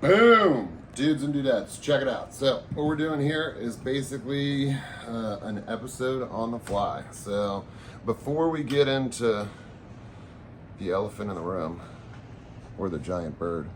Boom! Dudes and dudettes, check it out. So, what we're doing here is basically an episode on the fly. So, before we get into the elephant in the room, or the giant bird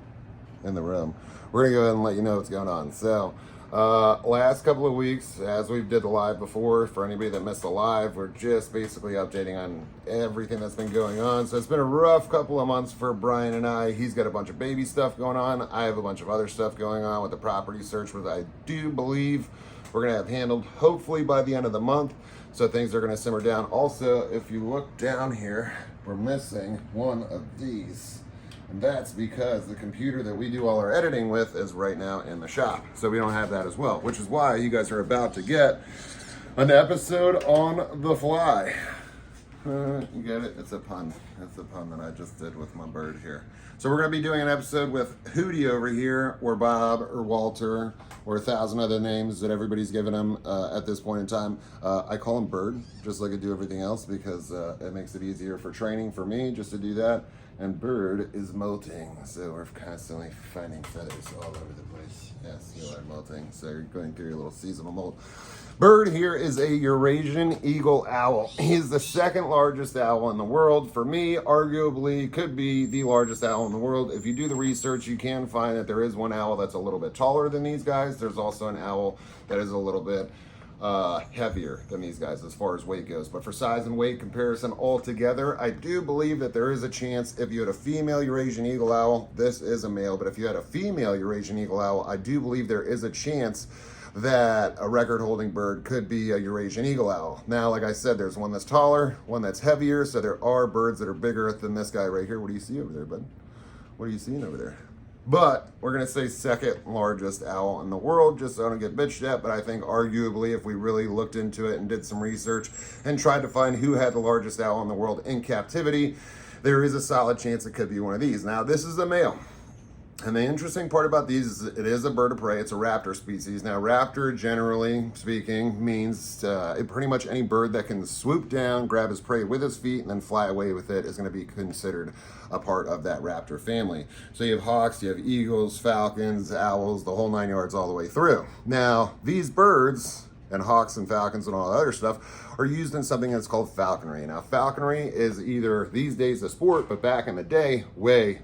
in the room, we're gonna go ahead and let you know what's going on. So, last couple of weeks, as we did the live before, for anybody that missed the live, we're just basically updating on everything that's been going on. So it's been a rough couple of months for Brian and I. He's got a bunch of baby stuff going on. I have a bunch of other stuff going on with the property search, which I do believe we're gonna have handled hopefully by the end of the month. So things are gonna simmer down. Also, if you look down here, we're missing one of these. And that's because the computer that we do all our editing with is right now in the shop. So we don't have that as well, which is why you guys are about to get an episode on the fly. You get it? It's a pun. It's a pun that I just did with my bird here. So we're going to be doing an episode with Hootie over here, or Bob, or Walter, or 1,000 other names that everybody's given him at this point in time. I call him Bird, just like I do everything else, because it makes it easier for training for me just to do that. And Bird is molting, so we're constantly finding feathers all over the place. Yes, you are molting, so you're going through your little seasonal molt. Bird here is a Eurasian eagle owl. He's the second largest owl in the world. For me, arguably, could be the largest owl in the world. If you do the research, you can find that there is one owl that's a little bit taller than these guys. There's also an owl that is a little bit heavier than these guys as far as weight goes. But for size and weight comparison altogether, I do believe that there is a chance if you had a female Eurasian eagle owl, this is a male, but if you had a female Eurasian eagle owl, I do believe there is a chance that a record-holding bird could be a Eurasian eagle owl. Now, like I said, there's one that's taller, one that's heavier, so there are birds that are bigger than this guy right here. What do you see over there, bud? What are you seeing over there? But we're going to say second largest owl in the world, just so I don't get bitched at. But I think arguably if we really looked into it and did some research and tried to find who had the largest owl in the world in captivity, there is a solid chance it could be one of these. Now, this is a male. And the interesting part about these is it is a bird of prey. It's a raptor species. Now, raptor, generally speaking, means pretty much any bird that can swoop down, grab his prey with his feet, and then fly away with it is going to be considered a part of that raptor family. So you have hawks, you have eagles, falcons, owls, the whole 9 yards all the way through. Now, these birds, and hawks and falcons and all that other stuff, are used in something that's called falconry. Now, falconry is either these days a sport, but back in the day, way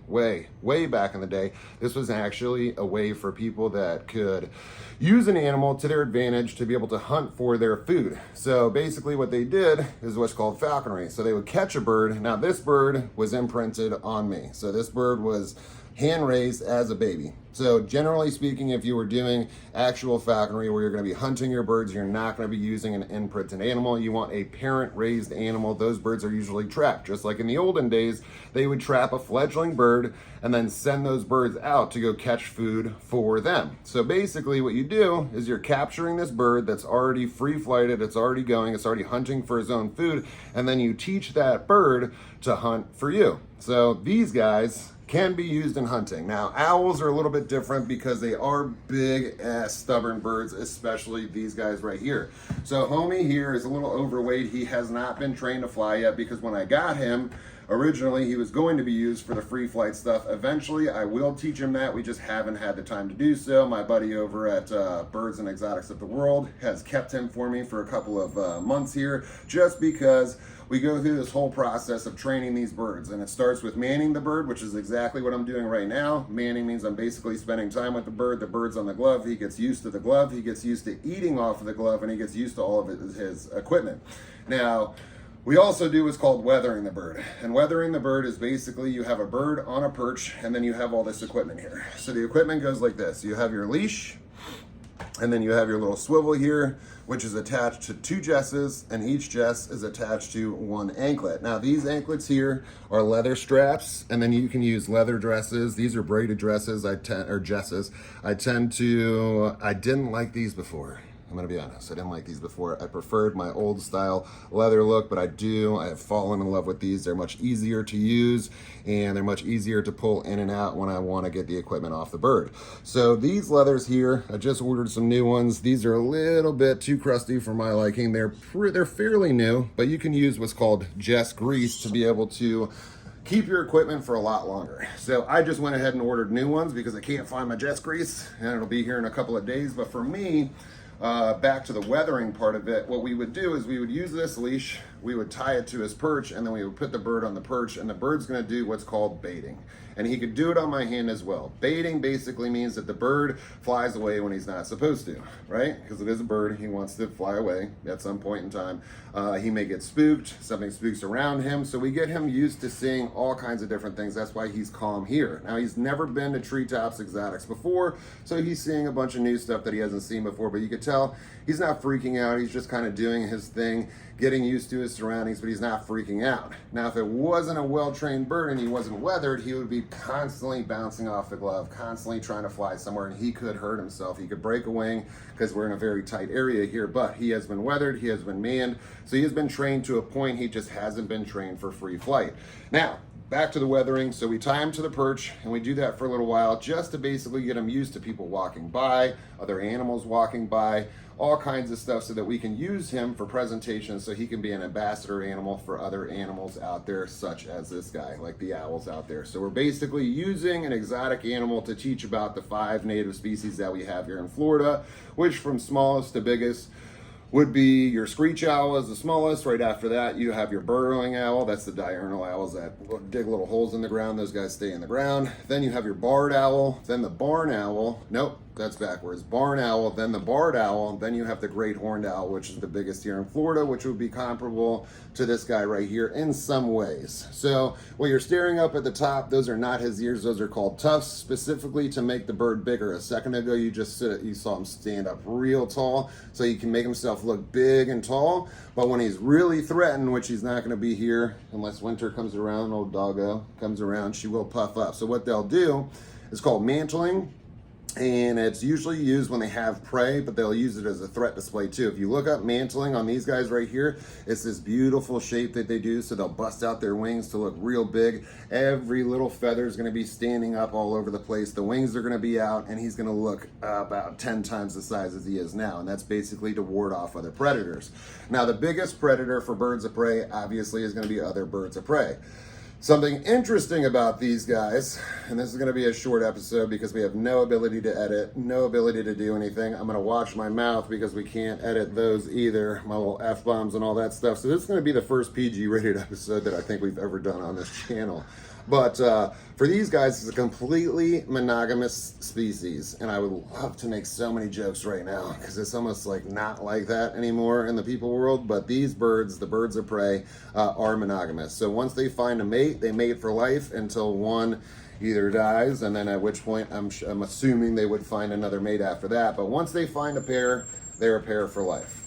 back in the day, this was actually a way for people that could use an animal to their advantage to be able to hunt for their food. So basically what they did is what's called falconry. So they would catch a bird. Now, this bird was imprinted on me. So this bird was hand raised as a baby. So generally speaking, if you were doing actual falconry where you're going to be hunting your birds, you're not going to be using an imprinted animal. You want a parent raised animal. Those birds are usually trapped. Just like in the olden days, they would trap a fledgling bird and then send those birds out to go catch food for them. So basically what you do is you're capturing this bird that's already free flighted, it's already going, it's already hunting for its own food, and then you teach that bird to hunt for you. So these guys can be used in hunting. Now, owls are a little bit different because they are big ass stubborn birds, especially these guys right here. So homie here is a little overweight. He has not been trained to fly yet because when I got him, originally he was going to be used for the free flight stuff. Eventually, I will teach him that. We just haven't had the time to do so. My buddy over at Birds and Exotics of the World has kept him for me for a couple of months here, just because we go through this whole process of training these birds. And it starts with manning the bird, which is exactly what I'm doing right now. Manning means I'm basically spending time with the bird. The bird's on the glove. He gets used to the glove. He gets used to eating off of the glove, and he gets used to all of his equipment. Now, we also do what's called weathering the bird. And weathering the bird is basically you have a bird on a perch, and then you have all this equipment here. So the equipment goes like this. You have your leash, and then you have your little swivel here, which is attached to 2 jesses, and each jess is attached to 1 anklet. Now, these anklets here are leather straps, and then you can use leather dresses. These are braided dresses, jesses. I didn't like these before. I'm gonna be honest, I didn't like these before. I preferred my old style leather look, but I have fallen in love with these. They're much easier to use, and they're much easier to pull in and out when I wanna get the equipment off the bird. So these leathers here, I just ordered some new ones. These are a little bit too crusty for my liking. They're fairly new, but you can use what's called Jess grease to be able to keep your equipment for a lot longer. So I just went ahead and ordered new ones because I can't find my Jets grease, and it'll be here in a couple of days. But for me, back to the weathering part of it, what we would do is we would use this leash, we would tie it to his perch, and then we would put the bird on the perch, and the bird's going to do what's called baiting. And he could do it on my hand as well. Baiting basically means that the bird flies away when he's not supposed to, right? Because it is a bird, he wants to fly away at some point in time. He may get spooked, something spooks around him, so we get him used to seeing all kinds of different things. That's why he's calm here. Now, he's never been to Treetops Exotics before, so he's seeing a bunch of new stuff that he hasn't seen before, but you could tell he's not freaking out. He's just kind of doing his thing, getting used to his surroundings, but he's not freaking out. Now, if it wasn't a well-trained bird and he wasn't weathered, he would be constantly bouncing off the glove, constantly trying to fly somewhere, and he could hurt himself. He could break a wing because we're in a very tight area here, but he has been weathered, he has been manned, so he has been trained to a point. He just hasn't been trained for free flight. Now, back to the weathering. So we tie him to the perch, and we do that for a little while just to basically get him used to people walking by, other animals walking by, all kinds of stuff, so that we can use him for presentations, so he can be an ambassador animal for other animals out there, such as this guy, like the owls out there. So we're basically using an exotic animal to teach about the 5 native species that we have here in Florida, which from smallest to biggest would be your screech owl is the smallest. Right after that, you have your burrowing owl. That's the diurnal owls that dig little holes in the ground. Those guys stay in the ground. Then you have your barred owl, then the barn owl. Nope, that's backwards. Barn owl, then the barred owl. Then you have the great horned owl, which is the biggest here in Florida, which would be comparable to this guy right here in some ways. So when you're staring up at the top, those are not his ears. Those are called tufts, specifically to make the bird bigger. A second ago, you saw him stand up real tall, so he can make himself look big and tall. But when he's really threatened, which he's not going to be here unless winter comes around, old doggo comes around, she will puff up. So what they'll do is called mantling, and it's usually used when they have prey, but they'll use it as a threat display too. If you look up mantling on these guys right here, it's this beautiful shape that they do, so they'll bust out their wings to look real big. Every little feather is going to be standing up all over the place. The wings are going to be out, and he's going to look about 10 times the size as he is now, and that's basically to ward off other predators. Now, the biggest predator for birds of prey, obviously, is going to be other birds of prey. Something interesting about these guys, and this is going to be a short episode because we have no ability to edit, no ability to do anything. I'm going to watch my mouth because we can't edit those either, my little F-bombs and all that stuff. So this is going to be the first PG-rated episode that I think we've ever done on this channel. But for these guys, it's a completely monogamous species, and I would love to make so many jokes right now because it's almost like not like that anymore in the people world. But these birds, the birds of prey, are monogamous. So once they find a mate, they mate for life until one either dies, and then at which point I'm assuming they would find another mate after that. But once they find a pair, they're a pair for life.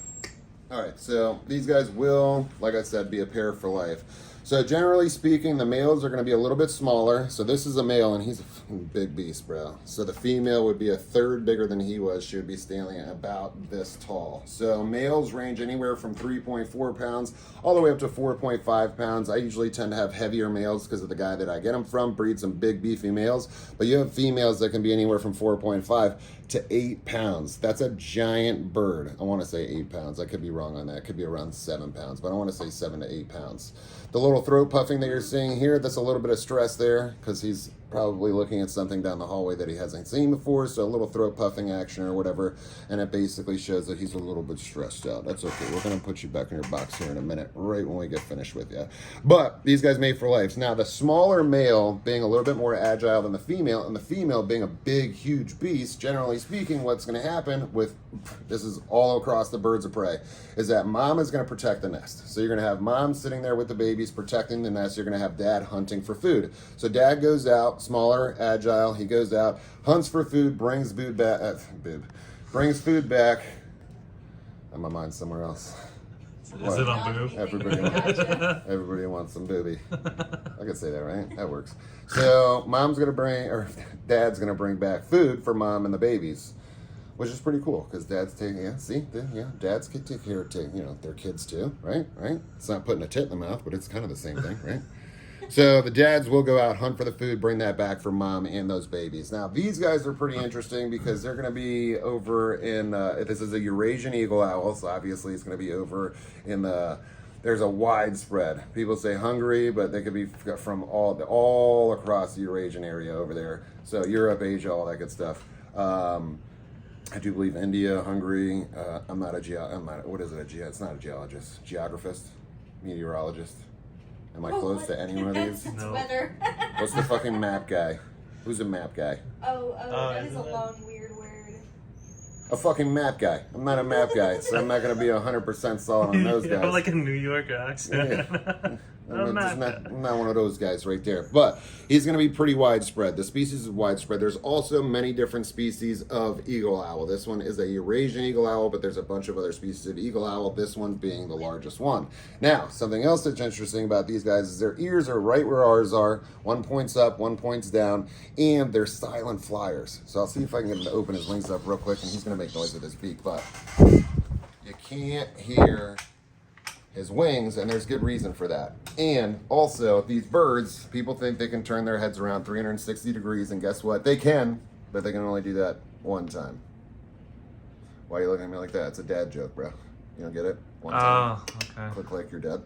All right, so these guys will, like I said, be a pair for life. So generally speaking, the males are going to be a little bit smaller. So this is a male, and he's a big beast, bro. So the female would be a third bigger than he was. She would be standing about this tall. So males range anywhere from 3.4 pounds all the way up to 4.5 pounds. I usually tend to have heavier males because of the guy that I get them from, breed some big beefy males. But you have females that can be anywhere from 4.5 to 8 pounds. That's a giant bird. I want to say 8 pounds. I could be wrong on that. It could be around 7 pounds, but I want to say 7 to 8 pounds. The little throat puffing that you're seeing here, that's a little bit of stress there because he's probably looking at something down the hallway that he hasn't seen before, so a little throat puffing action or whatever, and it basically shows that he's a little bit stressed out. That's okay. We're going to put you back in your box here in a minute, right when we get finished with you. But these guys mate for life. Now, the smaller male being a little bit more agile than the female, and the female being a big, huge beast, generally speaking, what's going to happen with, this is all across the birds of prey, is that mom is going to protect the nest. So you're going to have mom sitting there with the babies protecting the nest. You're going to have dad hunting for food. So dad goes out, smaller, agile, he goes out, hunts for food, brings food back, brings food back. My mind's somewhere else. Is it on boob? Everybody wants some booby. I could say that, right? That works. So mom's gonna bring, or dad's gonna bring back food for mom and the babies, which is pretty cool because dad's taking, dads can take care of their kids too, right? It's not putting a tit in the mouth, but it's kind of the same thing, right? So the dads will go out, hunt for the food, bring that back for mom and those babies. Now, these guys are pretty interesting because they're going to be over in, this is a Eurasian eagle owl, so obviously it's going to be over in the there's a widespread. People say Hungary, but they could be from all across the Eurasian area over there. So Europe, Asia, all that good stuff. I do believe India, Hungary. I'm not what is it? It's not a geologist. Geographist, meteorologist. Am I close to any one of these? It's No. weather. What's the fucking map guy? Who's a map guy? That is a isn't it? long, weird word. A fucking map guy. I'm not a map guy, so I'm not going to be 100% solid on those You guys. have like a New York accent. I'm not one of those guys right there. But he's going to be pretty widespread. The species is widespread. There's also many different species of eagle owl. This one is a Eurasian eagle owl, but there's a bunch of other species of eagle owl, this one being the largest one. Now, something else that's interesting about these guys is their ears are right where ours are. One points up, one points down, and they're silent flyers. So I'll see if I can get him to open his wings up real quick, and he's going to make noise with his beak, but you can't hear his wings, and there's good reason for that. And also, these birds, people think they can turn their heads around 360 degrees, and guess what? They can, but they can only do that one time. Why are you looking at me like that? It's a dad joke, bro. You don't get it? One time. Oh, okay. Click like you're dead.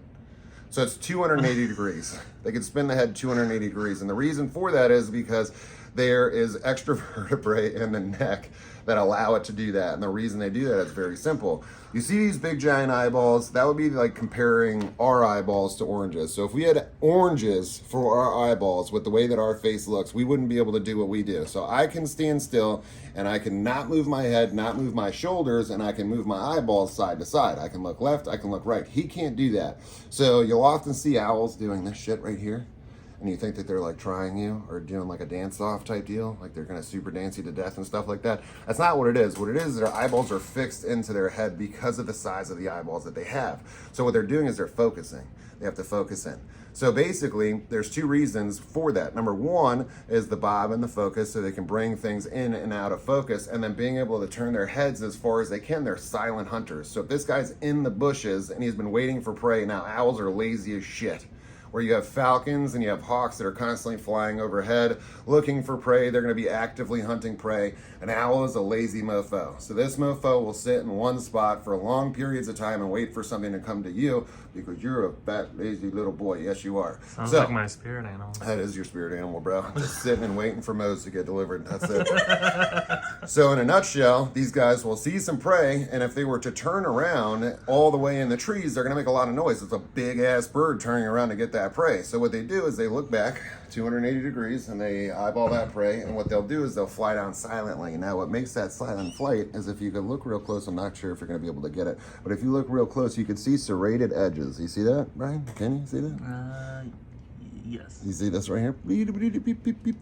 So it's 280 degrees. They can spin the head 280 degrees, and the reason for that is because there is extra vertebrae in the neck that allow it to do that. And the reason they do that is very simple. You see these big giant eyeballs? That would be like comparing our eyeballs to oranges. So if we had oranges for our eyeballs with the way that our face looks, we wouldn't be able to do what we do. So I can stand still and I can not move my head, not move my shoulders, and I can move my eyeballs side to side. I can look left, I can look right. He can't do that. So you'll often see owls doing this shit right here. And you think that they're like trying you or doing like a dance off type deal, like they're gonna super dance you to death and stuff like that. That's not what it is. What it is their eyeballs are fixed into their head because of the size of the eyeballs that they have. So what they're doing is they're focusing. They have to focus in. So basically, there's two reasons for that. Number one is the bob and the focus, so they can bring things in and out of focus, and then being able to turn their heads as far as they can. They're silent hunters. So if this guy's in the bushes and he's been waiting for prey, now owls are lazy as shit. Where you have falcons and you have hawks that are constantly flying overhead looking for prey. They're going to be actively hunting prey. An owl is a lazy mofo. So this mofo will sit in one spot for long periods of time and wait for something to come to you because you're a fat, lazy little boy. Yes, you are. Sounds like my spirit animal. That is your spirit animal, bro. Just sitting and waiting for Moe's to get delivered. That's it. So in a nutshell, these guys will see some prey, and if they were to turn around all the way in the trees, they're going to make a lot of noise. It's a big-ass bird turning around to get that prey. So what they do is they look back 280 degrees, and they eyeball that prey, and what they'll do is they'll fly down silently. Now, what makes that silent flight is if you could look real close, I'm not sure if you're going to be able to get it, but if you look real close, you can see serrated edges. You see that, Brian? Can you see that? Yes. You see this right here?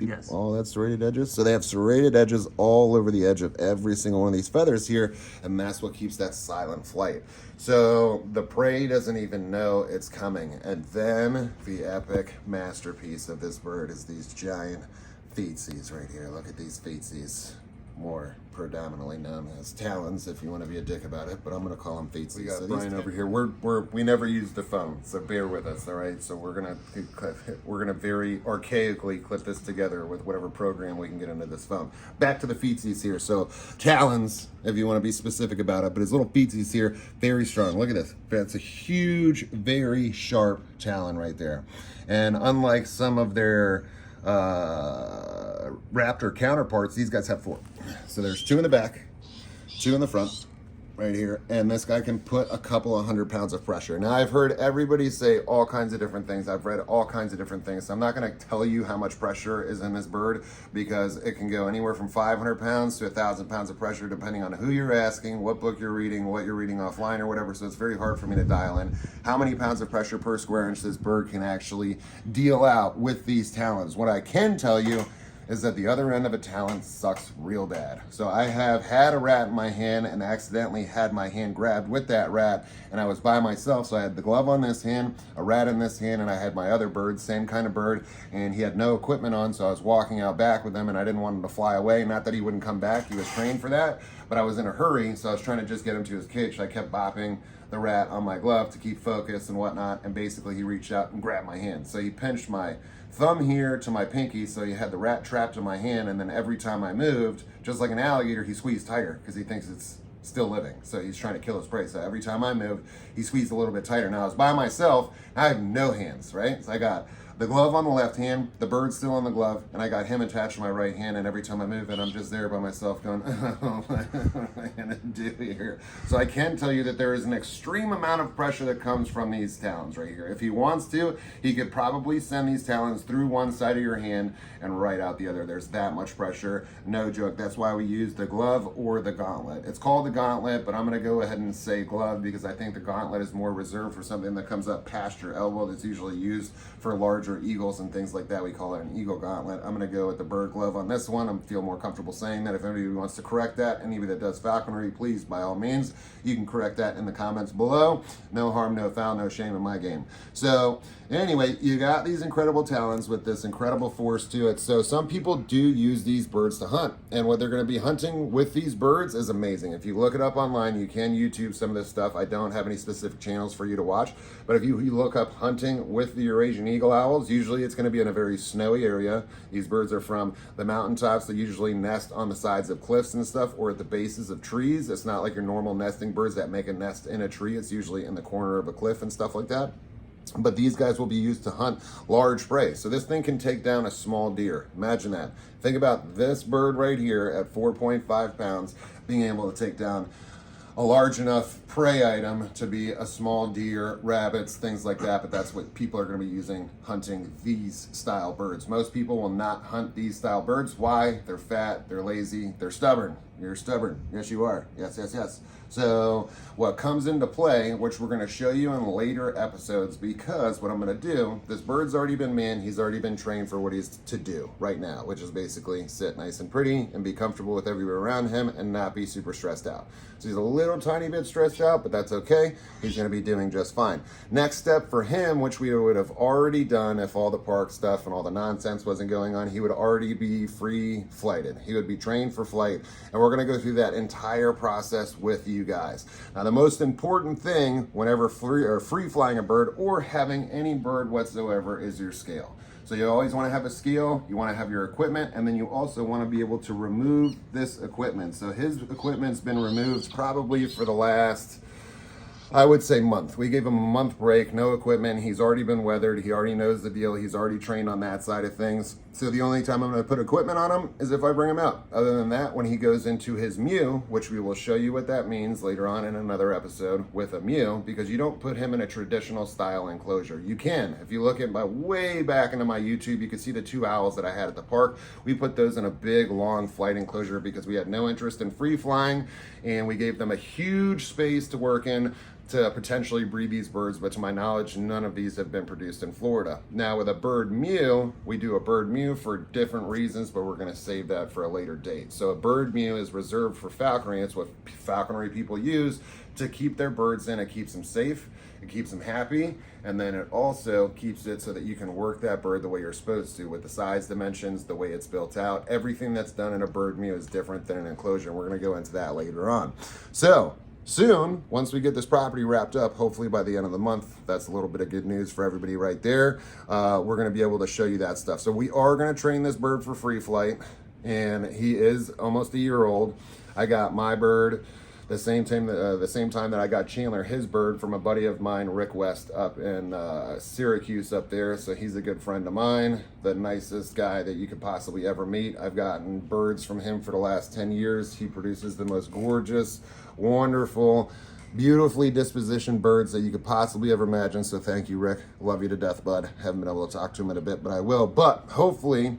Yes. All that's serrated edges. So they have serrated edges all over the edge of every single one of these feathers here, and that's what keeps that silent flight. So the prey doesn't even know it's coming. And then the epic masterpiece of this bird is these giant feetsies right here. Look at these feetsies. More predominantly known as talons, if you want to be a dick about it, but I'm going to call them feetsies. We got so Brian over here. We never use the phone, so bear with us, all right? So we're gonna very archaically clip this together with whatever program we can get into this phone. Back to the feetsies here. So talons, if you want to be specific about it, but his little feetsies here, very strong. Look at this. That's a huge, very sharp talon right there. And unlike some of their raptor counterparts, these guys have 4. So there's 2 in the back, 2 in the front, right here, and this guy can put a couple of 100 pounds of pressure. Now, I've heard everybody say all kinds of different things. I've read all kinds of different things. So I'm not going to tell you how much pressure is in this bird because it can go anywhere from 500 pounds to 1,000 pounds of pressure depending on who you're asking, what book you're reading, what you're reading offline or whatever. So it's very hard for me to dial in how many pounds of pressure per square inch this bird can actually deal out with these talons. What I can tell you is that the other end of a talon sucks real bad. So I have had a rat in my hand and accidentally had my hand grabbed with that rat, and I was by myself, so I had the glove on this hand, a rat in this hand, and I had my other bird, same kind of bird, and he had no equipment on, so I was walking out back with him, and I didn't want him to fly away. Not that he wouldn't come back, he was trained for that, but I was in a hurry, so I was trying to just get him to his cage. So I kept bopping the rat on my glove to keep focus and whatnot, and basically he reached out and grabbed my hand. So he pinched my thumb here to my pinky, so he had the rat trapped in my hand, and then every time I moved, just like an alligator, he squeezed tighter because he thinks it's still living. So he's trying to kill his prey. So every time I move, he squeezes a little bit tighter. Now I was by myself, I have no hands, right? So I got the glove on the left hand, the bird's still on the glove, and I got him attached to my right hand, and every time I move it, I'm just there by myself going, oh, what am I gonna do here? So I can tell you that there is an extreme amount of pressure that comes from these talons right here. If he wants to, he could probably send these talons through one side of your hand and right out the other. There's that much pressure, no joke. That's why we use the glove or the gauntlet. It's called the gauntlet, but I'm gonna go ahead and say glove because I think the gauntlet is more reserved for something that comes up past your elbow that's usually used for larger eagles and things like that. We call it an eagle gauntlet. I'm going to go with the bird glove on this one. I feel more comfortable saying that. If anybody wants to correct that, anybody that does falconry, please, by all means, you can correct that in the comments below. No harm, no foul, no shame in my game. So anyway, you got these incredible talons with this incredible force to it. So some people do use these birds to hunt, and what they're going to be hunting with these birds is amazing. If you look it up online, you can YouTube some of this stuff. I don't have any specific channels for you to watch, but if you look up hunting with the Eurasian eagle owls, usually it's going to be in a very snowy area. These birds are from the mountaintops. They usually nest on the sides of cliffs and stuff, or at the bases of trees. It's not like your normal nesting birds that make a nest in a tree. It's usually in the corner of a cliff and stuff like that. But these guys will be used to hunt large prey. So this thing can take down a small deer. Imagine that. Think about this bird right here at 4.5 pounds being able to take down a large enough prey item to be a small deer, rabbits, things like that. But that's what people are going to be using hunting these style birds. Most people will not hunt these style birds. Why? They're fat, they're lazy, they're stubborn. You're stubborn. Yes, you are. Yes, yes, yes. So what comes into play, which we're going to show you in later episodes, because what I'm going to do, this bird's already been manned, he's already been trained for what he's to do right now, which is basically sit nice and pretty and be comfortable with everywhere around him and not be super stressed out. So he's a little tiny bit stressed out, but that's okay. He's going to be doing just fine. Next step for him, which we would have already done if all the park stuff and all the nonsense wasn't going on, he would already be free flighted. He would be trained for flight, and we're going to go through that entire process with you guys. Now, the most important thing whenever free flying a bird or having any bird whatsoever is your scale. So you always want to have a scale, you want to have your equipment, and then you also want to be able to remove this equipment. So his equipment's been removed probably for the last, I would say, month. We gave him a month break, no equipment. He's already been weathered. He already knows the deal. He's already trained on that side of things. So the only time I'm going to put equipment on him is if I bring him out. Other than that, when he goes into his mew, which we will show you what that means later on in another episode with a mew, because you don't put him in a traditional style enclosure. You can. If you look at my way back into my YouTube, you can see the 2 owls that I had at the park. We put those in a big, long flight enclosure because we had no interest in free flying, and we gave them a huge space to work in to potentially breed these birds, but to my knowledge, none of these have been produced in Florida. Now with a bird mew, we do a bird mew for different reasons, but we're gonna save that for a later date. So a bird mew is reserved for falconry. It's what falconry people use to keep their birds in. It keeps them safe, it keeps them happy, and then it also keeps it so that you can work that bird the way you're supposed to with the size dimensions, the way it's built out. Everything that's done in a bird mew is different than an enclosure. We're gonna go into that later on. So soon, once we get this property wrapped up, hopefully by the end of the month, that's a little bit of good news for everybody right there. We're going to be able to show you that stuff. So we are going to train this bird for free flight, and he is almost a year old. I got my bird the same time that I got Chandler, his bird, from a buddy of mine, Rick West, up in Syracuse up there. So he's a good friend of mine, the nicest guy that you could possibly ever meet. I've gotten birds from him for the last 10 years. He produces the most gorgeous, wonderful, beautifully dispositioned birds that you could possibly ever imagine. So thank you, Rick. Love you to death, bud. Haven't been able to talk to him in a bit, but I will. But hopefully,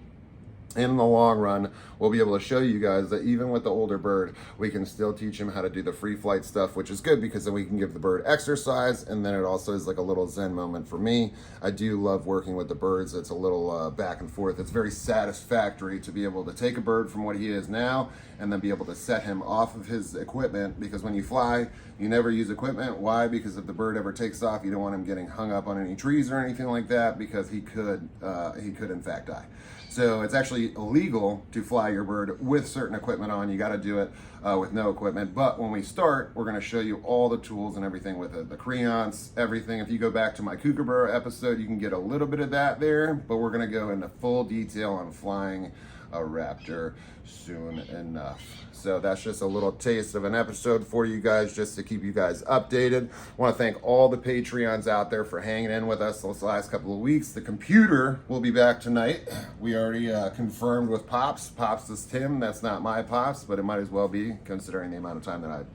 in the long run, we'll be able to show you guys that even with the older bird, we can still teach him how to do the free flight stuff, which is good because then we can give the bird exercise, and then it also is like a little zen moment for me. I do love working with the birds. It's a little back and forth. It's very satisfactory to be able to take a bird from what he is now and then be able to set him off of his equipment, because when you fly, you never use equipment. Why? Because if the bird ever takes off, you don't want him getting hung up on any trees or anything like that, because he could in fact die. So it's actually illegal to fly your bird with certain equipment on. You got to do it with no equipment. But when we start, we're going to show you all the tools and everything with it. The creance, everything. If you go back to my Kookaburra episode, you can get a little bit of that there. But we're going to go into full detail on flying a raptor soon enough. So that's just a little taste of an episode for you guys, just to keep you guys updated. I want to thank all the Patreons out there for hanging in with us those last couple of weeks. The computer will be back tonight. We already confirmed with Pops. Pops is Tim. That's not my Pops, but it might as well be, considering the amount of time that I'm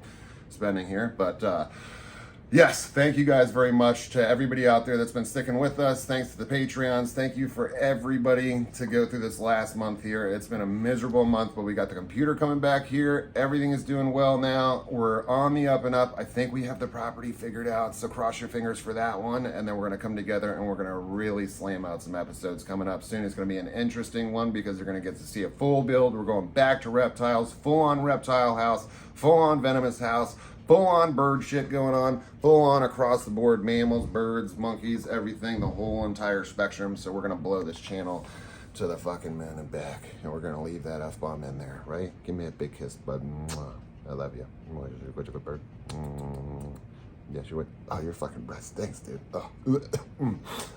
spending here. But yes, thank you guys very much to everybody out there that's been sticking with us. Thanks to the Patreons. Thank you for everybody to go through this last month here. It's been a miserable month, but we got the computer coming back here. Everything is doing well now. We're on the up and up. I think we have the property figured out, so cross your fingers for that one. And then we're going to come together and we're going to really slam out some episodes coming up soon. It's going to be an interesting one because you're going to get to see a full build. We're going back to reptiles, full-on reptile house, full-on venomous house, full-on bird shit going on, full-on across the board, mammals, birds, monkeys, everything, the whole entire spectrum. So we're gonna blow this channel to the fucking moon and back, and we're gonna leave that F-bomb in there, right? Give me a big kiss, bud. Mwah. I love you. What you good bird? Yes, you would. Oh, you're fucking breast. Thanks, dude. Oh.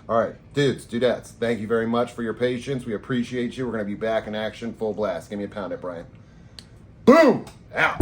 All right, dudes, dudettes, thank you very much for your patience. We appreciate you. We're gonna be back in action, full blast. Give me a pound it, Brian. Boom! Out.